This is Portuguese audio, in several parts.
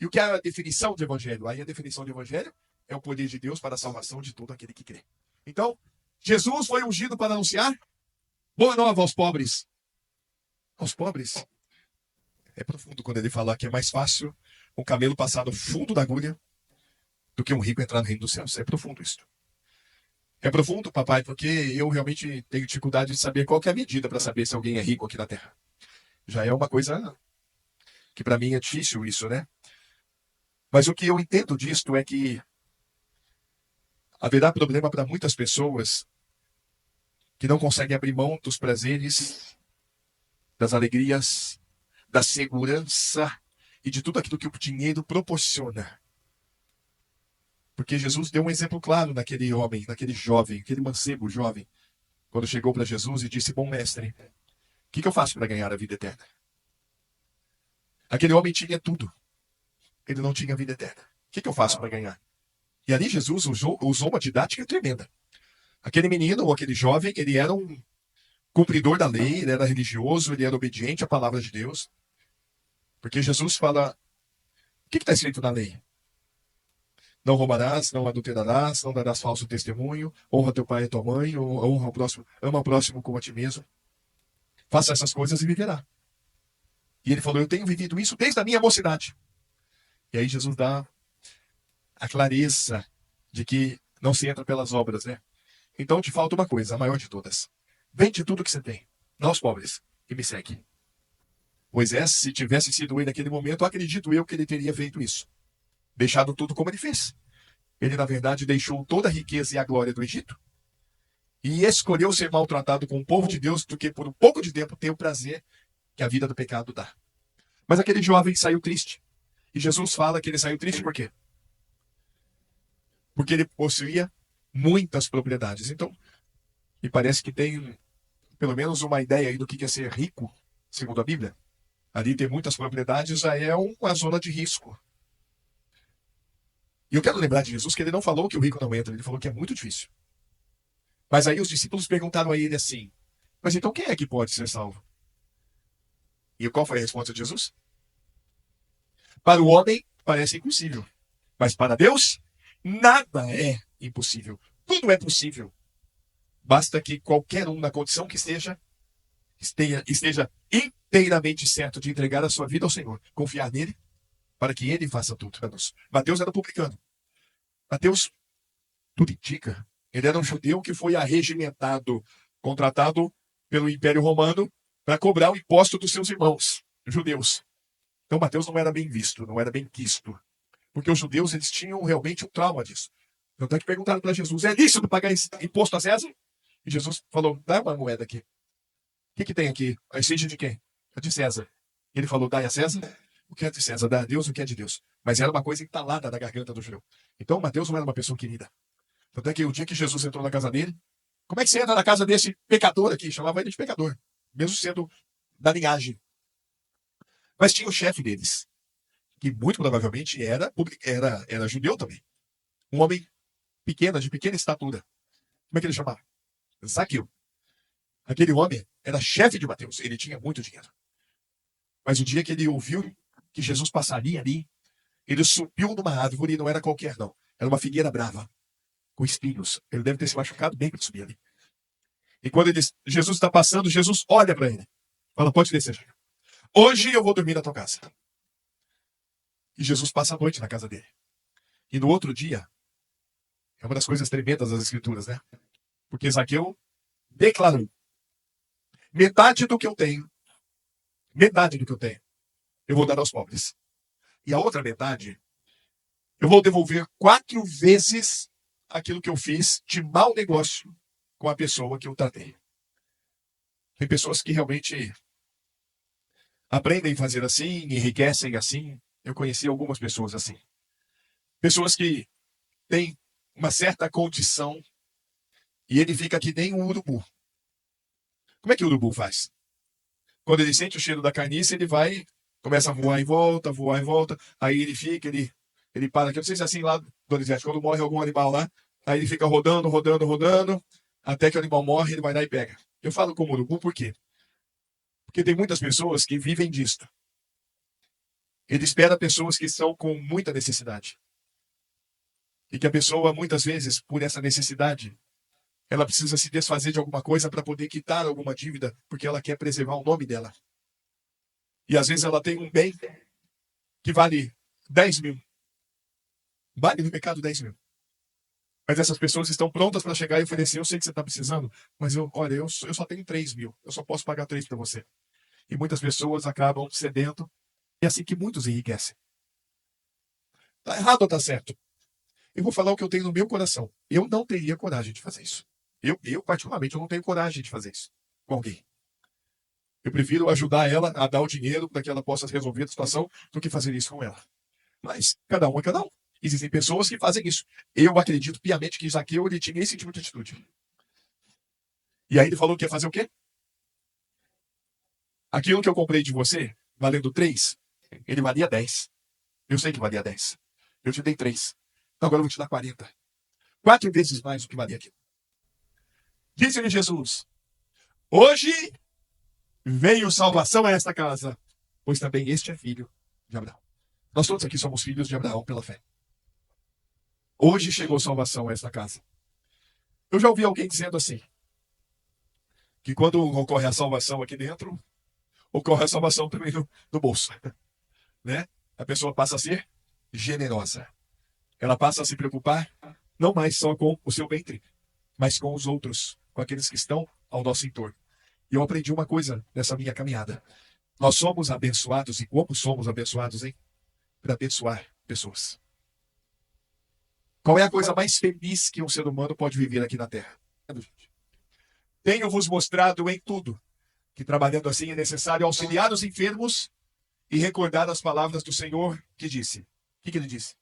E o que é a definição de evangelho? Aí a definição de evangelho é o poder de Deus para a salvação de todo aquele que crê. Então, Jesus foi ungido para anunciar boa nova aos pobres. Aos pobres. É profundo quando ele fala que é mais fácil um camelo passar no fundo da agulha do que um rico entrar no reino dos céus. É profundo isso. É profundo, papai, porque eu realmente tenho dificuldade de saber qual que é a medida para saber se alguém é rico aqui na Terra. Já é uma coisa que para mim é difícil isso, né? Mas o que eu entendo disto é que haverá problema para muitas pessoas que não conseguem abrir mão dos prazeres, das alegrias, da segurança e de tudo aquilo que o dinheiro proporciona. Porque Jesus deu um exemplo claro naquele homem, naquele jovem, aquele mancebo jovem, quando chegou para Jesus e disse: Bom mestre, o que eu faço para ganhar a vida eterna? Aquele homem tinha tudo, ele não tinha vida eterna. O que eu faço para ganhar? E ali Jesus usou uma didática tremenda. Aquele menino, ou aquele jovem, ele era um cumpridor da lei, ele era religioso, ele era obediente à palavra de Deus. Porque Jesus fala: o que está escrito na lei? Não roubarás, não adulterarás, não darás falso testemunho, honra teu pai e tua mãe, honra o próximo, ama o próximo como a ti mesmo. Faça essas coisas e viverá. E ele falou: eu tenho vivido isso desde a minha mocidade. E aí Jesus dá a clareza de que não se entra pelas obras, né? Então te falta uma coisa, a maior de todas. Vende tudo que você tem, nós pobres, e me segue. Moisés, se tivesse sido ele naquele momento, acredito eu que ele teria feito isso. Deixado tudo como ele fez. Ele, na verdade, deixou toda a riqueza e a glória do Egito e escolheu ser maltratado com o povo de Deus do que por um pouco de tempo ter o prazer que a vida do pecado dá. Mas aquele jovem saiu triste. E Jesus fala que ele saiu triste por quê? Porque ele possuía muitas propriedades. Então, me parece que tem pelo menos uma ideia aí do que é ser rico, segundo a Bíblia. Ali ter muitas propriedades já é uma zona de risco. E eu quero lembrar de Jesus que ele não falou que o rico não entra, ele falou que é muito difícil. Mas aí os discípulos perguntaram a ele assim: mas então quem é que pode ser salvo? E qual foi a resposta de Jesus? Para o homem parece impossível, mas para Deus nada é impossível. Tudo é possível. Basta que qualquer um na condição que esteja inteiramente certo de entregar a sua vida ao Senhor, confiar nele, para que ele faça tudo. Mateus era publicano. Mateus, tudo indica, ele era um judeu que foi arregimentado, contratado pelo Império Romano para cobrar o imposto dos seus irmãos, judeus. Então Mateus não era bem visto, não era bem quisto. Porque os judeus eles tinham realmente um trauma disso. Tanto é que perguntaram para Jesus: é lícito pagar esse imposto a César? E Jesus falou: dá uma moeda aqui. O que tem aqui? A essência de quem? É de César. E ele falou: dá a César o que é de César, dá a Deus o que é de Deus. Mas era uma coisa entalada na garganta do judeu. Então Mateus não era uma pessoa querida. Tanto é que o dia que Jesus entrou na casa dele, como é que você entra na casa desse pecador aqui? Chamava ele de pecador, mesmo sendo da linhagem. Mas tinha o chefe deles, que muito provavelmente era judeu também. Um homem pequeno, de pequena estatura. Como é que ele chamava? Zaqueu. Aquele homem era chefe de Mateus, ele tinha muito dinheiro. Mas o dia que ele ouviu que Jesus passaria ali, ele subiu numa árvore e não era qualquer, não. Era uma figueira brava, com espinhos. Ele deve ter se machucado bem para subir ali. E quando Jesus está passando, Jesus olha para ele. Fala: pode descer. Hoje eu vou dormir na tua casa. E Jesus passa a noite na casa dele. E no outro dia, é uma das coisas tremendas das Escrituras, né? Porque Zaqueu declarou: metade do que eu tenho, metade do que eu tenho, eu vou dar aos pobres. E a outra metade, eu vou devolver 4 vezes aquilo que eu fiz de mau negócio com a pessoa que eu tratei. Tem pessoas que realmente aprendem a fazer assim, enriquecem assim. Eu conheci algumas pessoas assim. Pessoas que têm uma certa condição e ele fica que nem um urubu. Como é que o urubu faz? Quando ele sente o cheiro da carniça, ele vai, começa a voar em volta, aí ele fica, ele para aqui. Eu não sei se é assim lá, Donizete, quando morre algum animal lá, aí ele fica rodando, rodando, rodando, até que o animal morre, ele vai lá e pega. Eu falo como urubu por quê? Porque tem muitas pessoas que vivem disto. Ele espera pessoas que estão com muita necessidade. E que a pessoa, muitas vezes, por essa necessidade, ela precisa se desfazer de alguma coisa para poder quitar alguma dívida, porque ela quer preservar o nome dela. E às vezes ela tem um bem que vale 10 mil. Vale no mercado 10 mil. Mas essas pessoas estão prontas para chegar e oferecer. Eu sei que você está precisando, mas olha, eu só tenho 3 mil. Eu só posso pagar 3 para você. E muitas pessoas acabam cedendo. É assim que muitos enriquecem. Está errado ou está certo? Eu vou falar o que eu tenho no meu coração. Eu não teria coragem de fazer isso. Particularmente, eu não tenho coragem de fazer isso com alguém. Eu prefiro ajudar ela a dar o dinheiro para que ela possa resolver a situação do que fazer isso com ela. Mas cada um é cada um. Existem pessoas que fazem isso. Eu acredito piamente que Zaqueu ele tinha esse tipo de atitude. E aí ele falou que ia fazer o quê? Aquilo que eu comprei de você, valendo 3, ele valia 10. Eu sei que valia 10. Eu te dei 3. Então agora eu vou te dar 40. 4 vezes mais do que valia aquilo. Disse-lhe Jesus: Hoje veio salvação a esta casa, pois também este é filho de Abraão. Nós todos aqui somos filhos de Abraão pela fé. Hoje chegou salvação a esta casa. Eu já ouvi alguém dizendo assim, que quando ocorre a salvação aqui dentro, ocorre a salvação também no bolso. Né? A pessoa passa a ser generosa. Ela passa a se preocupar não mais só com o seu ventre, mas com os outros, com aqueles que estão ao nosso entorno. E eu aprendi uma coisa nessa minha caminhada. Nós somos abençoados, e como somos abençoados, hein? Para abençoar pessoas. Qual é a coisa mais feliz que um ser humano pode viver aqui na Terra? Tenho-vos mostrado em tudo que trabalhando assim é necessário auxiliar os enfermos e recordar as palavras do Senhor que disse. O que ele disse?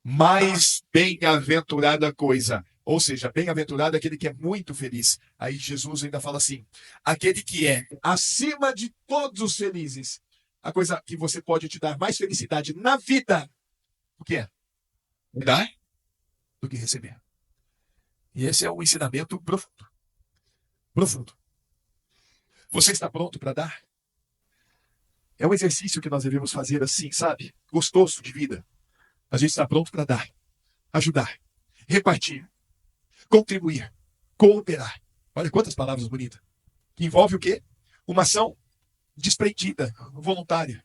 Mais bem-aventurada coisa. Ou seja, bem-aventurado é aquele que é muito feliz. Aí Jesus ainda fala assim: aquele que é acima de todos os felizes. A coisa que você pode te dar mais felicidade na vida, o que é? Dar do que receber. E esse é um ensinamento profundo. Profundo. Você está pronto para dar? É um exercício que nós devemos fazer assim, sabe? Gostoso de vida. A gente está pronto para dar, ajudar, repartir, contribuir, cooperar. Olha quantas palavras bonitas. Que envolve o quê? Uma ação desprendida, voluntária.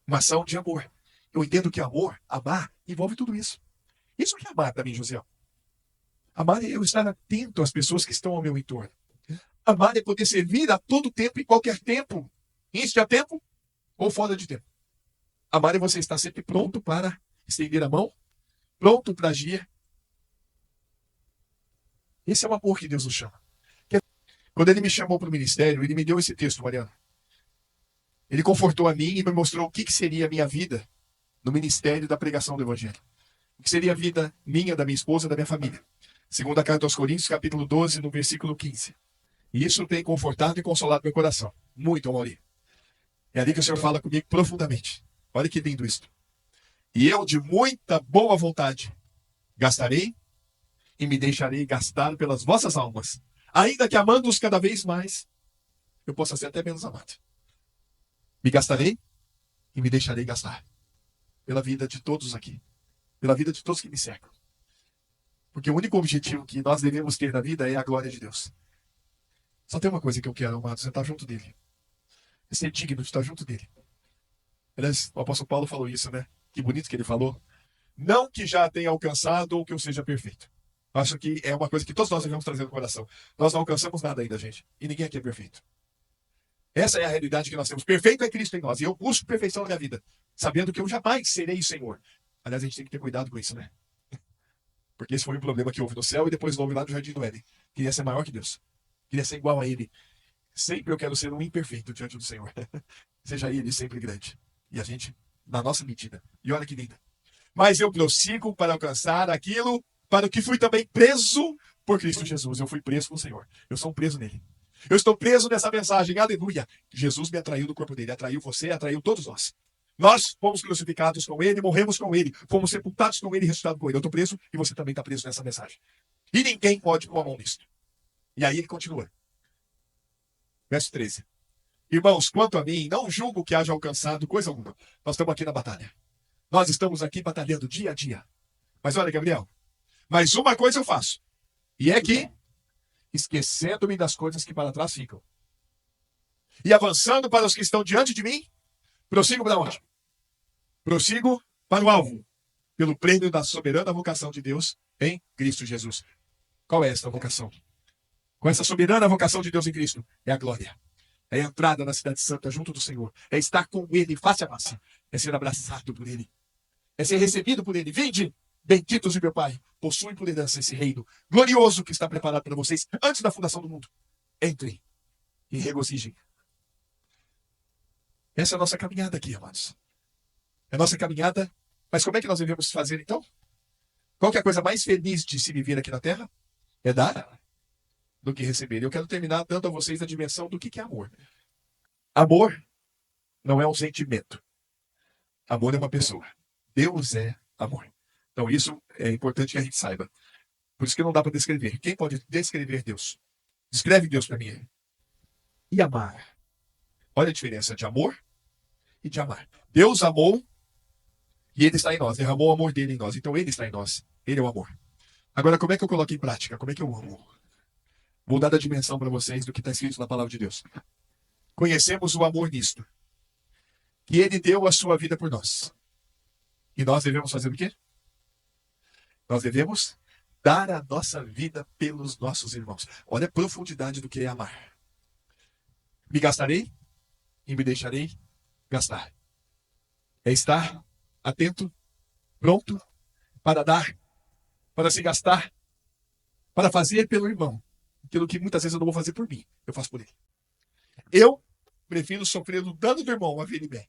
Uma ação de amor. Eu entendo que amor, amar, envolve tudo isso. Isso que é amar também, José. Amar é eu estar atento às pessoas que estão ao meu entorno. Amar é poder servir a todo tempo, em qualquer tempo. Isso a tempo ou fora de tempo. Amar é você estar sempre pronto para estender a mão, pronto para agir. Esse é o amor que Deus nos chama. Quando ele me chamou para o ministério, ele me deu esse texto, Mariana. Ele confortou a mim e me mostrou o que seria a minha vida no ministério da pregação do Evangelho. O que seria a vida minha, da minha esposa, da minha família. Segunda carta aos Coríntios, capítulo 12, no versículo 15. E isso tem confortado e consolado meu coração. Muito, Mauri. É ali que o Senhor fala comigo profundamente. Olha que lindo isso. E eu, de muita boa vontade, gastarei e me deixarei gastar pelas vossas almas, ainda que amando-os cada vez mais, eu possa ser até menos amado. Me gastarei e me deixarei gastar pela vida de todos aqui, pela vida de todos que me cercam. Porque o único objetivo que nós devemos ter na vida é a glória de Deus. Só tem uma coisa que eu quero, amado, você estar junto dele. É ser digno de estar junto dele. Aliás, o apóstolo Paulo falou isso, né? Que bonito que ele falou. Não que já tenha alcançado ou que eu seja perfeito. Acho que é uma coisa que todos nós devemos trazer no coração. Nós não alcançamos nada ainda, gente. E ninguém aqui é perfeito. Essa é a realidade que nós temos. Perfeito é Cristo em nós. E eu busco perfeição na minha vida, sabendo que eu jamais serei o Senhor. Aliás, a gente tem que ter cuidado com isso, né? Porque esse foi o problema que houve no céu e depois houve lá no Jardim do Éden. Queria ser maior que Deus. Queria ser igual a Ele. Sempre eu quero ser um imperfeito diante do Senhor. Seja Ele sempre grande. E a gente, na nossa medida. E olha que linda. Mas eu prossigo para alcançar aquilo para o que fui também preso por Cristo Jesus. Eu fui preso no Senhor. Eu sou um preso nele. Eu estou preso nessa mensagem. Aleluia. Jesus me atraiu do corpo dele. Atraiu você, atraiu todos nós. Nós fomos crucificados com ele, morremos com ele, fomos sepultados com ele e ressuscitados com ele. Eu estou preso e você também está preso nessa mensagem. E ninguém pode pôr a mão nisso. E aí ele continua. Verso 13. Irmãos, quanto a mim, não julgo que haja alcançado coisa alguma. Nós estamos aqui na batalha. Nós estamos aqui batalhando dia a dia. Mas olha, Gabriel, mas uma coisa eu faço. E é que, esquecendo-me das coisas que para trás ficam. E avançando para os que estão diante de mim, prossigo para onde? Prossigo para o alvo. Pelo prêmio da soberana vocação de Deus em Cristo Jesus. Qual é esta vocação? Com essa soberana vocação de Deus em Cristo, é a glória. É a entrada na cidade santa junto do Senhor. É estar com Ele face a face. É ser abraçado por Ele. É ser recebido por Ele. Vinde, benditos de meu Pai, possuem por herança esse reino glorioso que está preparado para vocês antes da fundação do mundo. Entrem e regozijem. Essa é a nossa caminhada aqui, amados. É a nossa caminhada. Mas como é que nós devemos fazer, então? Qual que é a coisa mais feliz de se viver aqui na Terra? É dar do que receber. Eu quero terminar dando a vocês a dimensão do que é amor. Amor não é um sentimento. Amor é uma pessoa. Deus é amor. Então isso é importante que a gente saiba. Por isso que não dá para descrever. Quem pode descrever Deus? Descreve Deus para mim. E amar. Olha a diferença de amor e de amar. Deus amou e Ele está em nós. Derramou o amor dele em nós. Então Ele está em nós. Ele é o amor. Agora, como é que eu coloco em prática? Como é que eu amo? Vou dar a dimensão para vocês do que está escrito na palavra de Deus. Conhecemos o amor nisto. Que Ele deu a sua vida por nós. E nós devemos fazer o quê? Nós devemos dar a nossa vida pelos nossos irmãos. Olha a profundidade do que é amar. Me gastarei e me deixarei gastar. É estar atento, pronto para dar, para se gastar, para fazer pelo irmão. Aquilo que muitas vezes eu não vou fazer por mim, eu faço por ele. Eu prefiro sofrer o dano do irmão a ver ele bem.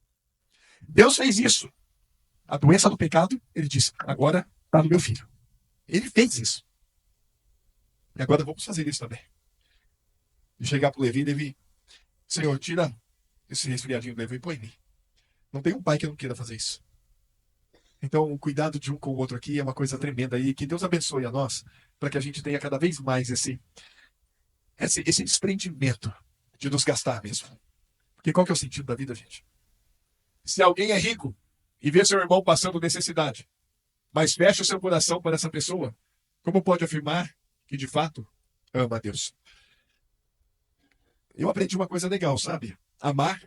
Deus fez isso. A doença do pecado, ele disse, agora está no meu filho. Ele fez isso. E agora vamos fazer isso também. E chegar para o Levi, Senhor, tira esse resfriadinho do Levi e põe em mim. Não tem um pai que não queira fazer isso. Então, o cuidado de um com o outro aqui é uma coisa tremenda. E que Deus abençoe a nós, para que a gente tenha cada vez mais esse desprendimento de nos gastar mesmo. Porque qual que é o sentido da vida, gente? Se alguém é rico e vê seu irmão passando necessidade, mas fecha o seu coração para essa pessoa, como pode afirmar que de fato ama a Deus? Eu aprendi uma coisa legal, sabe? Amar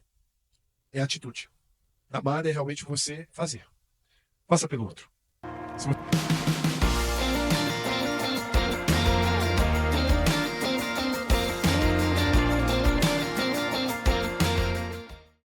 é atitude. Amar é realmente você fazer. Faça pelo outro. Se você...